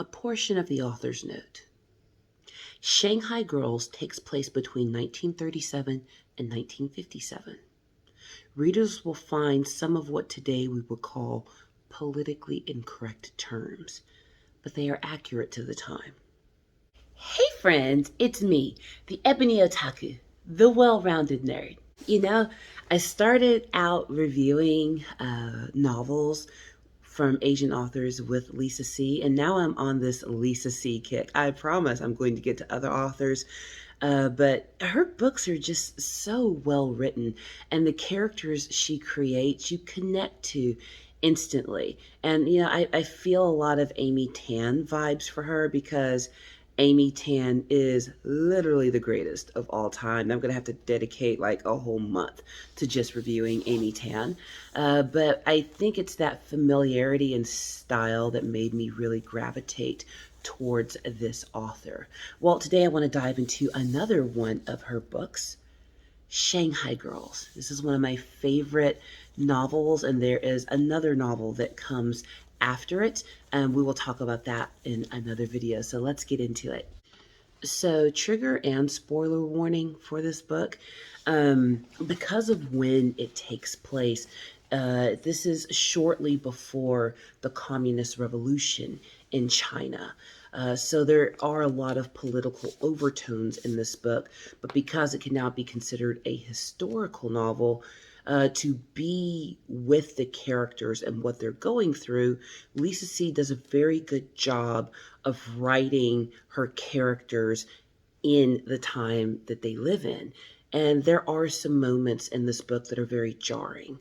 A portion of the author's note. Shanghai Girls takes place between 1937 and 1957. Readers will find some of what today we would call politically incorrect terms, but they are accurate to the time. Hey friends, it's me, the Ebony Otaku, the well-rounded nerd. I started out reviewing novels from Asian authors with Lisa C, and now I'm on this Lisa C kick. I promise I'm going to get to other authors, but her books are just so well written, and the characters she creates, you connect to instantly. And, I feel a lot of Amy Tan vibes for her because Amy Tan is literally the greatest of all time. I'm going to have to dedicate like a whole month to just reviewing Amy Tan. But I think it's that familiarity and style that made me really gravitate towards this author. Well, today I want to dive into another one of her books, Shanghai Girls. This is one of my favorite novels, and there is another novel that comes after it, and we will talk about that in another video. So let's get into it. So, trigger and spoiler warning for this book. Because of when it takes place, this is shortly before the Communist Revolution in China. So there are a lot of political overtones in this book, but because it can now be considered a historical novel, to be with the characters and what they're going through, Lisa C does a very good job of writing her characters in the time that they live in. And there are some moments in this book that are very jarring.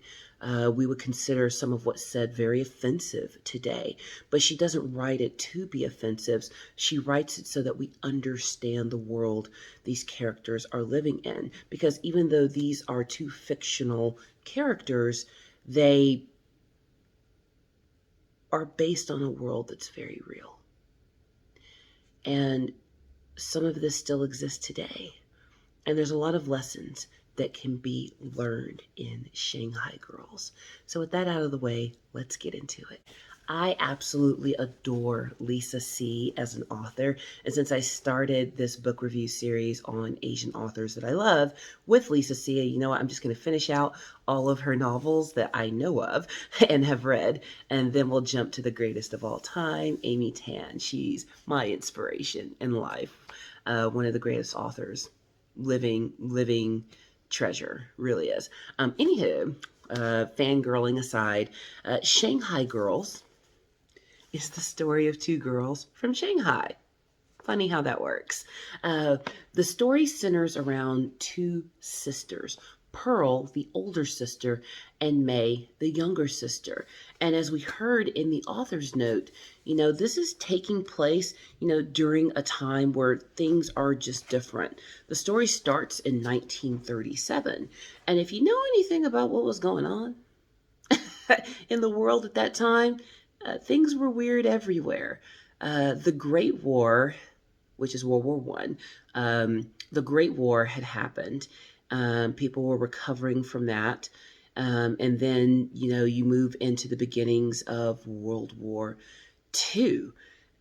We would consider some of what's said very offensive today, but she doesn't write it to be offensive. She writes it so that we understand the world these characters are living in. Because even though these are two fictional characters, they are based on a world that's very real. And some of this still exists today. And there's a lot of lessons that can be learned in Shanghai Girls. So with that out of the way, let's get into it. I absolutely adore Lisa C as an author. And since I started this book review series on Asian authors that I love with Lisa C, you know what? I'm just going to finish out all of her novels that I know of and have read. And then we'll jump to the greatest of all time, Amy Tan. She's my inspiration in life. One of the greatest authors, living treasure, really is. Anywho, fangirling aside, Shanghai Girls is the story of two girls from Shanghai. Funny how that works. The story centers around two sisters, Pearl, the older sister, and May, the younger sister. And as we heard in the author's note, this is taking place, during a time where things are just different. The story starts in 1937. And if you know anything about what was going on in the world at that time, things were weird everywhere. The Great War, which is World War One, the Great War had happened. People were recovering from that. And then, you move into the beginnings of World War II.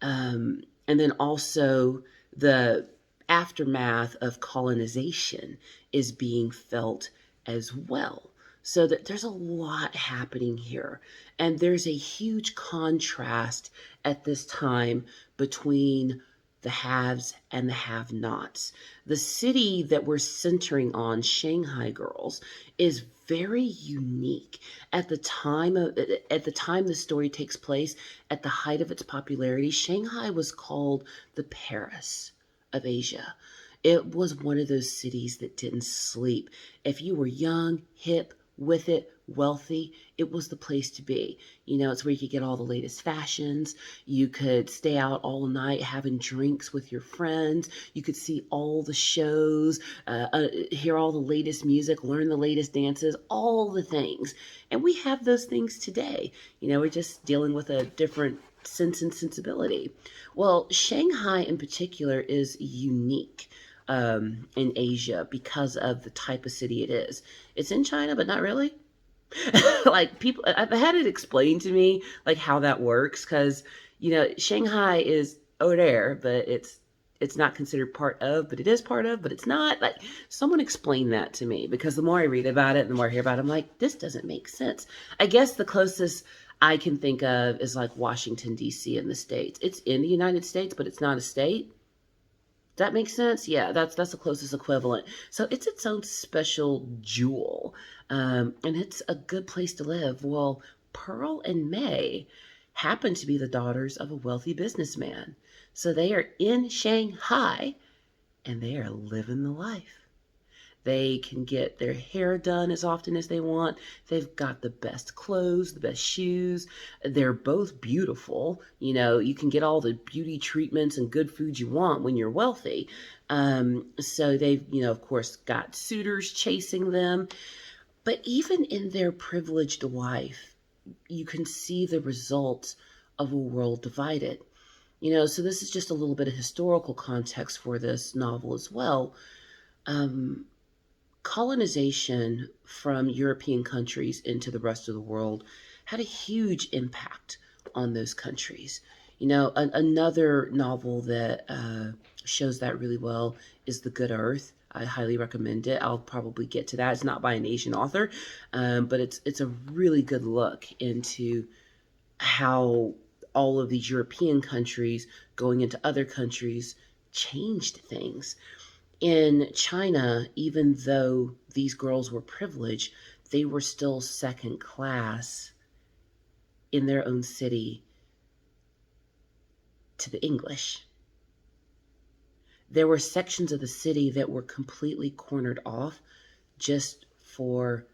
And then also the aftermath of colonization is being felt as well. So that there's a lot happening here. And there's a huge contrast at this time between the haves and the have-nots. The city that we're centering on, Shanghai Girls, is very unique. At the time the story takes place, at the height of its popularity, Shanghai was called the Paris of Asia. It was one of those cities that didn't sleep. If you were young, hip, with it, wealthy, it was the place to be. It's where you could get all the latest fashions. You could stay out all night having drinks with your friends. You could see all the shows, hear all the latest music, learn the latest dances, all the things. And we have those things today. We're just dealing with a different sense and sensibility. Well, Shanghai in particular is unique in Asia because of the type of city it is. It's in China, but not really. Like people, I've had it explained to me like how that works because Shanghai is over there, but it's not considered part of, but it is part of, but it's not. Like, someone explain that to me, because the more I read about it and the more I hear about it, I'm like, this doesn't make sense. I guess the closest I can think of is like Washington, D.C. in the States. It's in the United States, but it's not a state. That makes sense. Yeah, that's the closest equivalent. So it's its own special jewel, and it's a good place to live. Well, Pearl and May happen to be the daughters of a wealthy businessman, so they are in Shanghai and they are living the life. They can get their hair done as often as they want. They've got the best clothes, the best shoes. They're both beautiful. You can get all the beauty treatments and good food you want when you're wealthy. So they've, of course, got suitors chasing them. But even in their privileged life, you can see the results of a world divided. So this is just a little bit of historical context for this novel as well. Um, Colonization from European countries into the rest of the world had a huge impact on those countries. Another novel that shows that really well is The Good Earth. I highly recommend it. I'll probably get to that. It's not by an Asian author, but it's a really good look into how all of these European countries going into other countries changed things. In China, even though these girls were privileged, they were still second class in their own city to the English. There were sections of the city that were completely cornered off just for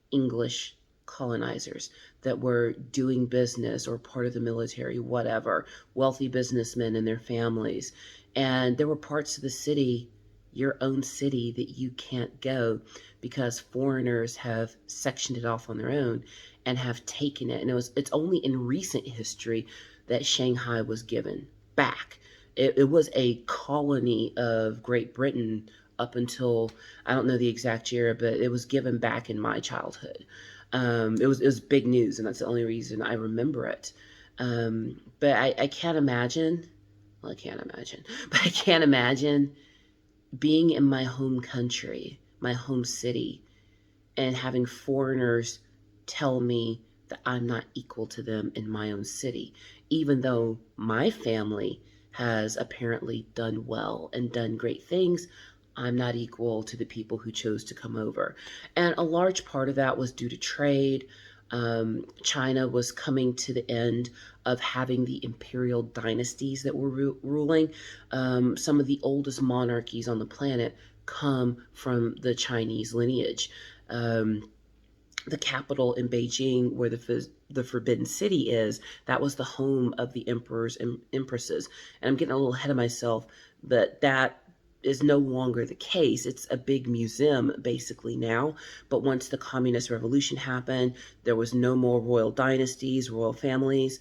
English colonizers that were doing business or part of the military, whatever, wealthy businessmen and their families. And there were parts of the city, your own city, that you can't go because foreigners have sectioned it off on their own and have taken it. And it's only in recent history that Shanghai was given back. It was a colony of Great Britain up until, I don't know the exact year, but it was given back in my childhood. It was big news, and that's the only reason I remember it. But I can't imagine. Well, I can't imagine, but I can't imagine being in my home country, my home city, and having foreigners tell me that I'm not equal to them in my own city, even though my family has apparently done well and done great things. I'm not equal to the people who chose to come over. And a large part of that was due to trade. China was coming to the end of having the imperial dynasties that were ruling. Some of the oldest monarchies on the planet come from the Chinese lineage. Um, the capital in Beijing, where the Forbidden City is, that was the home of the emperors and empresses. And I'm getting a little ahead of myself, but that is no longer the case. It's a big museum basically now. But once the Communist Revolution happened, there was no more royal dynasties, royal families.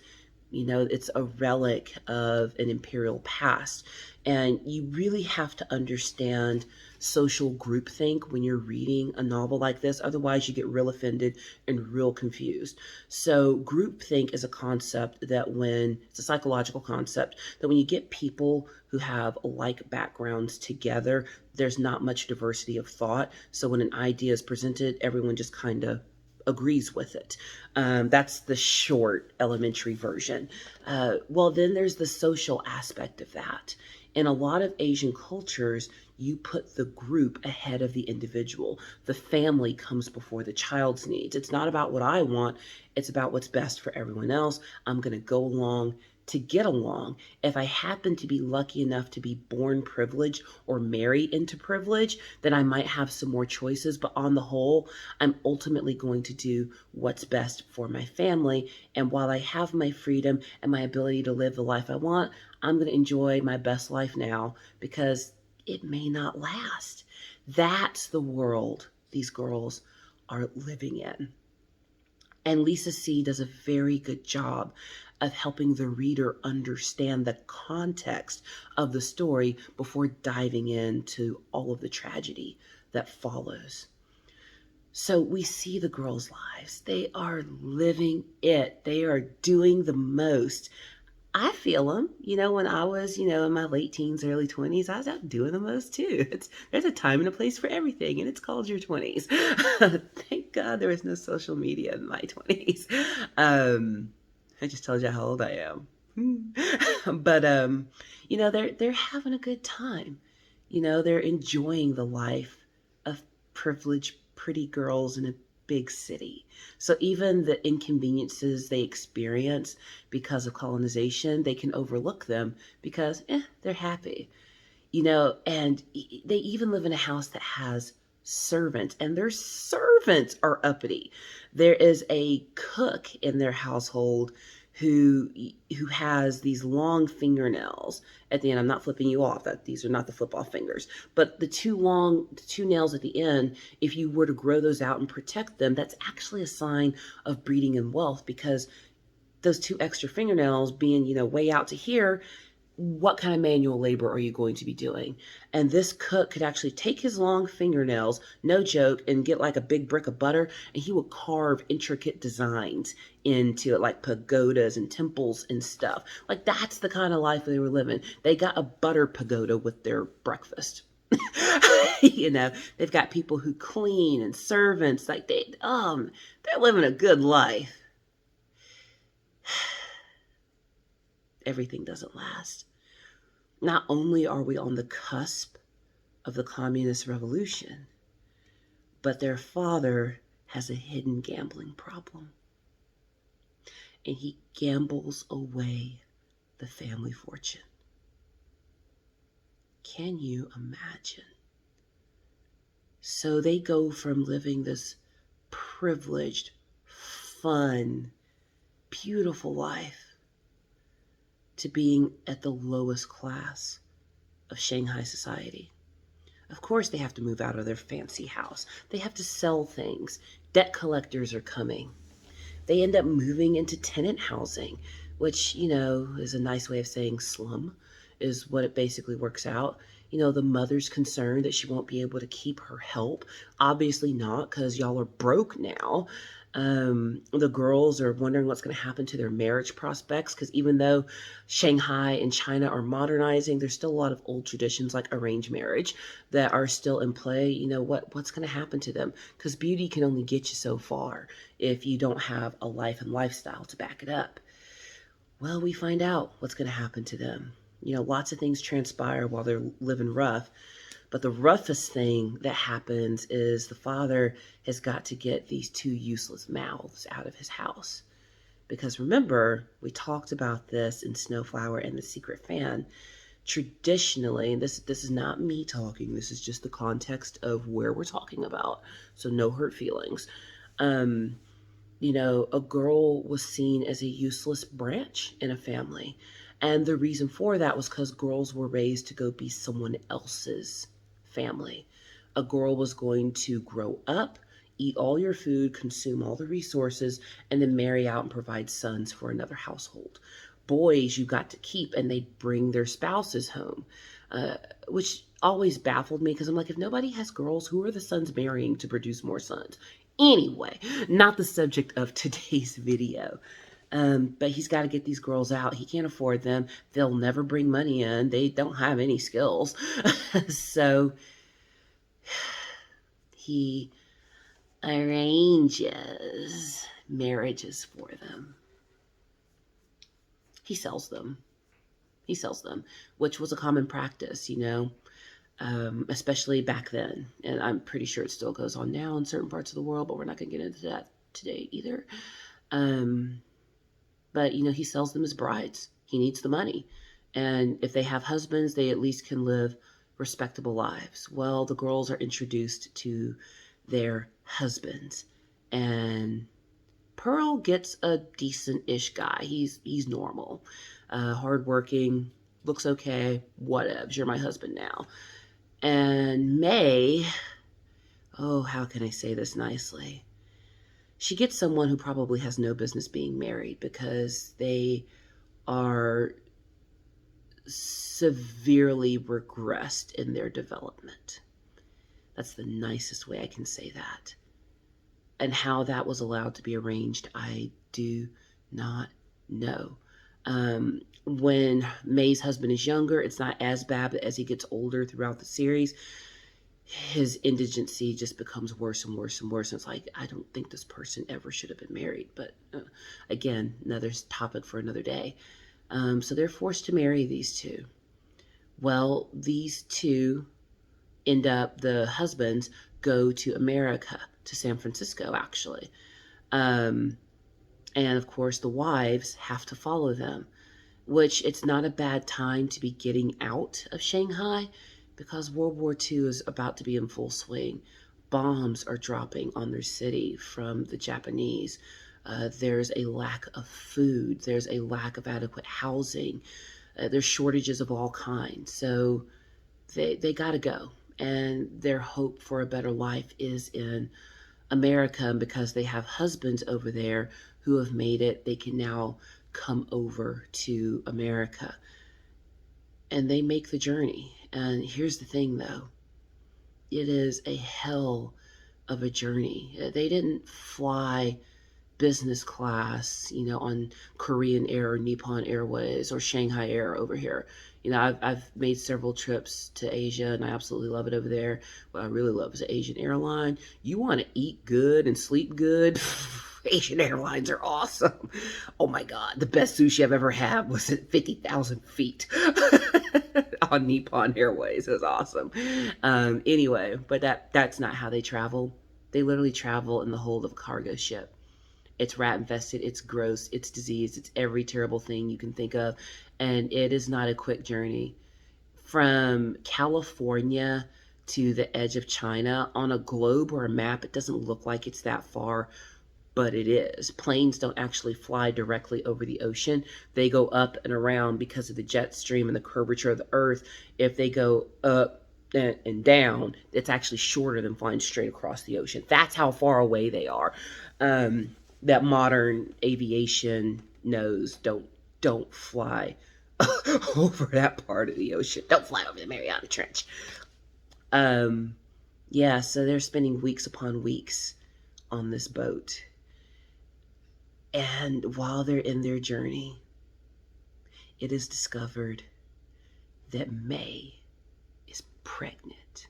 It's a relic of an imperial past. And you really have to understand social groupthink when you're reading a novel like this. Otherwise, you get real offended and real confused. So, groupthink is a concept that it's a psychological concept that when you get people who have like backgrounds together, there's not much diversity of thought. So, when an idea is presented, everyone just kind of agrees with it. That's the short elementary version. Well, then there's the social aspect of that. In a lot of Asian cultures, you put the group ahead of the individual. The family comes before the child's needs. It's not about what I want, it's about what's best for everyone else. I'm going to go along to get along. If I happen to be lucky enough to be born privileged or married into privilege, then I might have some more choices. But on the whole, I'm ultimately going to do what's best for my family. And while I have my freedom and my ability to live the life I want, I'm going to enjoy my best life now because it may not last. That's the world these girls are living in. And Lisa C. does a very good job of helping the reader understand the context of the story before diving into all of the tragedy that follows. So we see the girls' lives. They are living it. They are doing the most. I feel them. When I was, in my late teens, early 20s, I was out doing the most too. There's a time and a place for everything, and it's called your 20s. Thank God there was no social media in my 20s. I just told you how old I am. But they're having a good time. They're enjoying the life of privileged, pretty girls in a big city. So even the inconveniences they experience because of colonization, they can overlook them because they're happy. And they even live in a house that has servants, and their servants are uppity. There is a cook in their household who who has these long fingernails at the end. I'm not flipping you off, that these are not the flip off fingers, but the two nails at the end, if you were to grow those out and protect them, that's actually a sign of breeding and wealth, because those two extra fingernails being, way out to here, what kind of manual labor are you going to be doing? And this cook could actually take his long fingernails, no joke, and get like a big brick of butter, and he would carve intricate designs into it, like pagodas and temples and stuff. Like, that's the kind of life they were living. They got a butter pagoda with their breakfast. They've got people who clean and servants. Like, they're living a good life. Everything doesn't last. Not only are we on the cusp of the communist revolution, but their father has a hidden gambling problem. And he gambles away the family fortune. Can you imagine? So they go from living this privileged, fun, beautiful life to being at the lowest class of Shanghai society. Of course, they have to move out of their fancy house. They have to sell things. Debt collectors are coming. They end up moving into tenant housing, which, is a nice way of saying slum, is what it basically works out. The mother's concerned that she won't be able to keep her help. Obviously not, because y'all are broke now. The girls are wondering what's going to happen to their marriage prospects, because even though Shanghai and China are modernizing, there's still a lot of old traditions like arranged marriage that are still in play. What's going to happen to them? Because beauty can only get you so far if you don't have a life and lifestyle to back it up. Well, we find out what's going to happen to them. Lots of things transpire while they're living rough. But the roughest thing that happens is the father has got to get these two useless mouths out of his house. Because remember, we talked about this in Snowflower and the Secret Fan. Traditionally, and this is not me talking, this is just the context of where we're talking about, so no hurt feelings. A girl was seen as a useless branch in a family. And the reason for that was because girls were raised to go be someone else's family. A girl was going to grow up, eat all your food, consume all the resources, and then marry out and provide sons for another household. Boys you got to keep, and they'd bring their spouses home, which always baffled me, because I'm like, if nobody has girls, who are the sons marrying to produce more sons? Anyway, not the subject of today's video. But he's got to get these girls out. He can't afford them. They'll never bring money in. They don't have any skills. So he arranges marriages for them. He sells them. Which was a common practice, especially back then. And I'm pretty sure it still goes on now in certain parts of the world, but we're not going to get into that today either. But, he sells them as brides. He needs the money. And if they have husbands, they at least can live respectable lives. Well, the girls are introduced to their husbands. And Pearl gets a decent-ish guy. He's normal. Hardworking, looks okay, whatevs. You're my husband now. And May, how can I say this nicely? She gets someone who probably has no business being married, because they are severely regressed in their development. That's the nicest way I can say that. And how that was allowed to be arranged, I do not know. When May's husband is younger, it's not as bad, but as he gets older throughout the series, his indigency just becomes worse and worse and worse. And it's like, I don't think this person ever should have been married. But again, another topic for another day. So they're forced to marry these two. Well, these two end up, the husbands go to America, to San Francisco, actually. Um, and of course, the wives have to follow them, which it's not a bad time to be getting out of Shanghai because World War II is about to be in full swing. Bombs are dropping on their city from the Japanese. There's a lack of food. There's a lack of adequate housing. There's shortages of all kinds. So they got to go. And their hope for a better life is in America. And because they have husbands over there who have made it, they can now come over to America. And they make the journey. And here's the thing, though, it is a hell of a journey. They didn't fly business class, on Korean Air or Nippon Airways or Shanghai Air over here. I've made several trips to Asia and I absolutely love it over there. What I really love is an Asian airline. You want to eat good and sleep good? Asian airlines are awesome. Oh my God. The best sushi I've ever had was at 50,000 feet on Nippon Airways. It was awesome. Anyway, but that's not how they travel. They literally travel in the hold of a cargo ship. It's rat infested, it's gross, it's diseased, it's every terrible thing you can think of. And it is not a quick journey. From California to the edge of China, on a globe or a map, it doesn't look like it's that far, but it is. Planes don't actually fly directly over the ocean. They go up and around because of the jet stream and the curvature of the earth. If they go up and down, it's actually shorter than flying straight across the ocean. That's how far away they are. That modern aviation knows don't fly over that part of the ocean. Don't fly over the Mariana Trench. Yeah, so they're spending weeks upon weeks on this boat. And while they're in their journey, it is discovered that May is pregnant.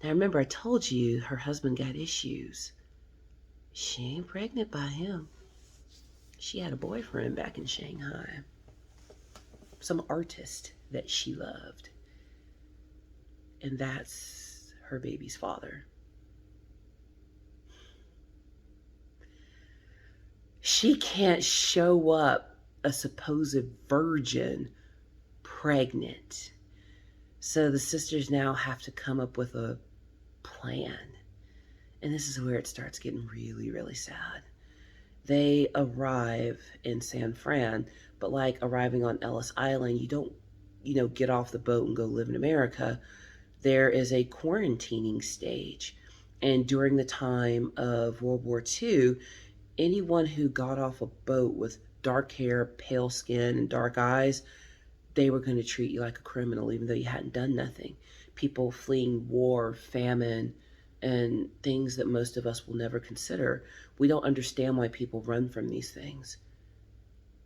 Now remember, I told you her husband got issues. She ain't pregnant by him. She had a boyfriend back in Shanghai. Some artist that she loved. And that's her baby's father. She can't show up a supposed virgin pregnant. So the sisters now have to come up with a plan. And this is where it starts getting really, really sad. They arrive in San Fran, but like arriving on Ellis Island, you don't, get off the boat and go live in America. There is a quarantining stage. And during the time of World War II, anyone who got off a boat with dark hair, pale skin, and dark eyes, they were going to treat you like a criminal, even though you hadn't done nothing. People fleeing war, famine, and things that most of us will never consider. We don't understand why people run from these things.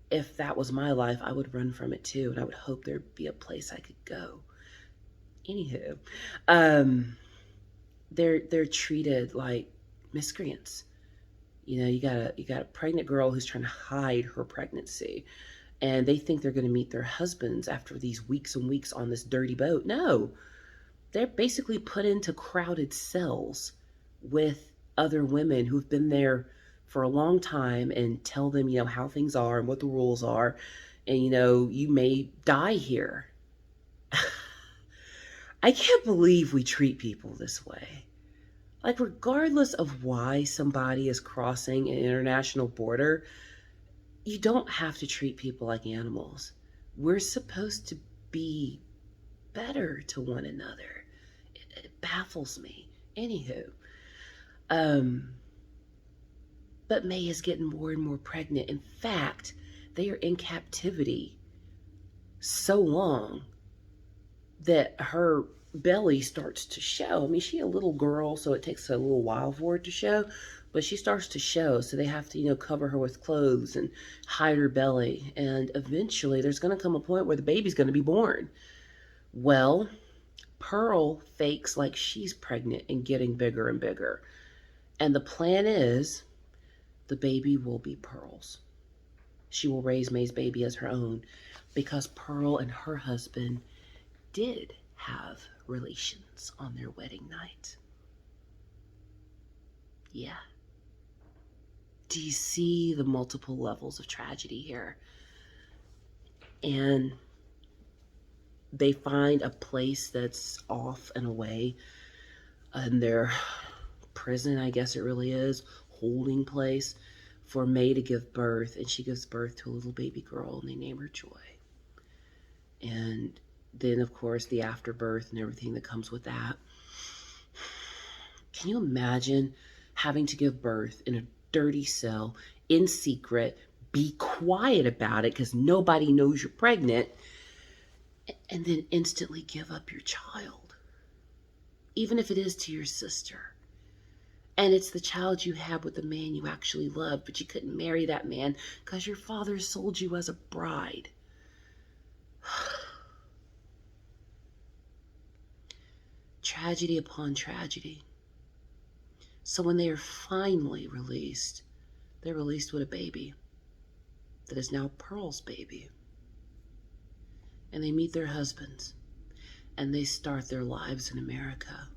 If that was my life, I would run from it too, and I would hope there'd be a place I could go. Anywho, they're treated like miscreants. You got a pregnant girl who's trying to hide her pregnancy, and they think they're going to meet their husbands after these weeks and weeks on this dirty boat. No, they're basically put into crowded cells with other women who've been there for a long time and tell them, how things are and what the rules are. And, you may die here. I can't believe we treat people this way. Like, regardless of why somebody is crossing an international border, you don't have to treat people like animals. We're supposed to be better to one another. It baffles me. Anywho, but May is getting more and more pregnant. In fact, they are in captivity so long that her belly starts to show. I mean, she's a little girl, so it takes a little while for it to show, But she starts to show, so they have to, cover her with clothes and hide her belly. And eventually, there's going to come a point where the baby's going to be born. Well, Pearl fakes like she's pregnant and getting bigger and bigger. And the plan is the baby will be Pearl's. She will raise May's baby as her own because Pearl and her husband did have relations on their wedding night. Yeah. Do you see the multiple levels of tragedy here? And they find a place that's off and away in their prison, I guess it really is, holding place for May to give birth. And she gives birth to a little baby girl, and they name her Joy. And then, of course, the afterbirth and everything that comes with that. Can you imagine having to give birth in a dirty cell in secret, be quiet about it because nobody knows you're pregnant, and then instantly give up your child, even if it is to your sister? And it's the child you had with the man you actually loved, but you couldn't marry that man because your father sold you as a bride. Tragedy upon tragedy. So when they are finally released, they're released with a baby that is now Pearl's baby. And they meet their husbands, and they start their lives in America.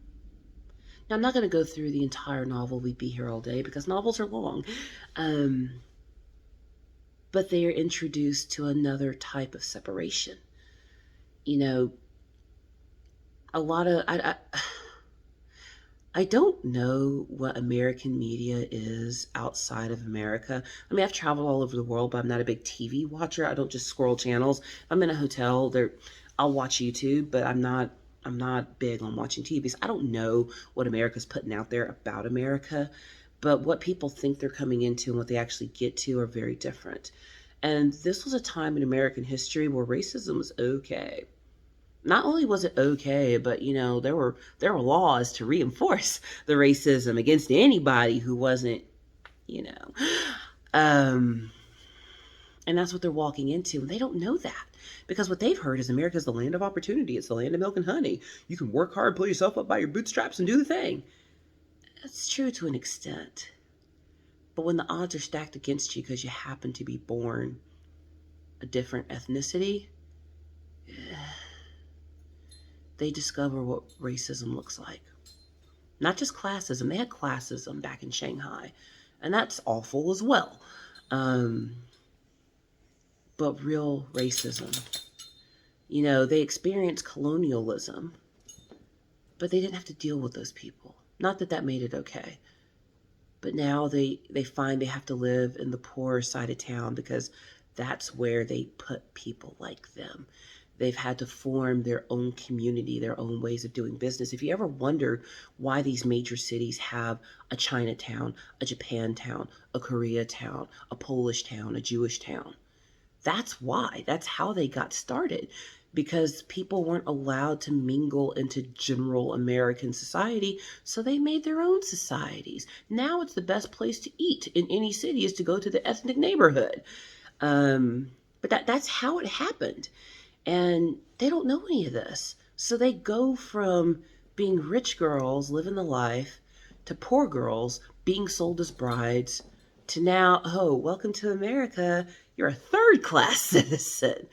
Now, I'm not going to go through the entire novel. We'd be here all day because novels are long. But they are introduced to another type of separation. A lot of... I don't know what American media is outside of America. I mean, I've traveled all over the world, but I'm not a big TV watcher. I don't just scroll channels. If I'm in a hotel, I'll watch YouTube, but I'm not big on watching TV. So I don't know what America's putting out there about America, but what people think they're coming into and what they actually get to are very different. And this was a time in American history where racism was okay. Not only was it okay, but there were laws to reinforce the racism against anybody who wasn't, and that's what they're walking into. And they don't know that because what they've heard is America's the land of opportunity. It's the land of milk and honey. You can work hard, pull yourself up by your bootstraps, and do the thing. That's true to an extent. But when the odds are stacked against you because you happen to be born a different ethnicity, they discover what racism looks like. Not just classism. They had classism back in Shanghai, and that's awful as well. But real racism. They experienced colonialism, but they didn't have to deal with those people. Not that made it okay. But now they find they have to live in the poorer side of town because that's where they put people like them. They've had to form their own community, their own ways of doing business. If you ever wondered why these major cities have a Chinatown, a Japantown, a Koreatown, a Polish town, a Jewish town, that's why. That's how they got started. Because people weren't allowed to mingle into general American society, so they made their own societies. Now it's the best place to eat in any city is to go to the ethnic neighborhood. But that's how it happened. And they don't know any of this. So they go from being rich girls living the life to poor girls being sold as brides to now, oh, welcome to America. You're a third-class citizen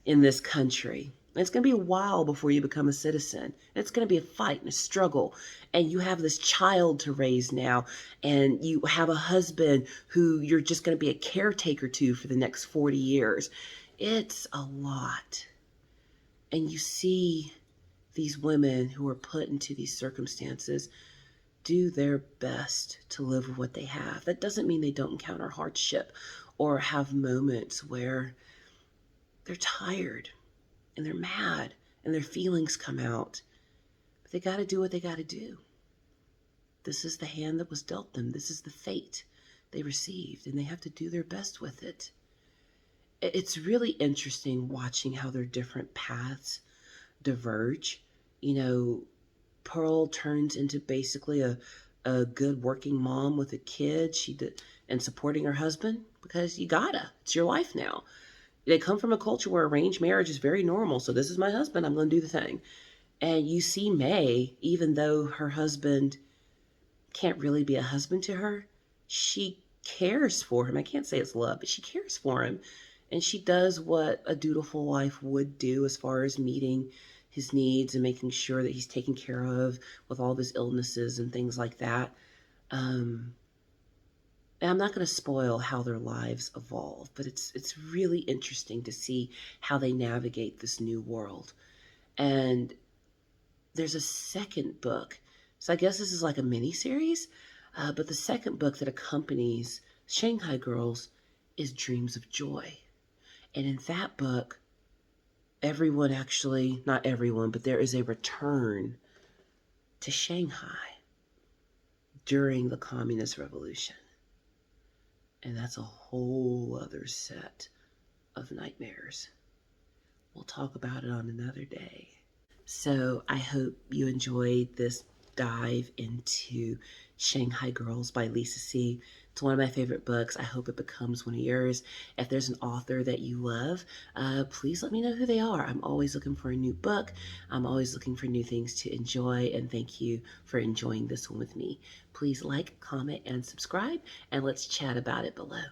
in this country. And it's going to be a while before you become a citizen. It's going to be a fight and a struggle. And you have this child to raise now. And you have a husband who you're just going to be a caretaker to for the next 40 years. It's a lot. And you see these women who are put into these circumstances do their best to live with what they have. That doesn't mean they don't encounter hardship or have moments where they're tired and they're mad and their feelings come out. But they got to do what they got to do. This is the hand that was dealt them. This is the fate they received, and they have to do their best with it. It's really interesting watching how their different paths diverge. Pearl turns into basically a a good working mom with a kid. She did, and supporting her husband because you gotta. It's your life now. They come from a culture where arranged marriage is very normal. So this is my husband. I'm going to do the thing. And you see May, even though her husband can't really be a husband to her, she cares for him. I can't say it's love, but she cares for him. And she does what a dutiful wife would do as far as meeting his needs and making sure that he's taken care of with all of his illnesses and things like that. Um, and I'm not going to spoil how their lives evolve, but it's really interesting to see how they navigate this new world. And there's a second book. So I guess this is like a mini series, but the second book that accompanies Shanghai Girls is Dreams of Joy. And in that book, everyone actually, not everyone, but there is a return to Shanghai during the Communist Revolution. And that's a whole other set of nightmares. We'll talk about it on another day. So I hope you enjoyed this dive into Shanghai Girls by Lisa C. It's one of my favorite books. I hope it becomes one of yours. If there's an author that you love, please let me know who they are. I'm always looking for a new book. I'm always looking for new things to enjoy, and thank you for enjoying this one with me. Please like, comment, and subscribe, and let's chat about it below.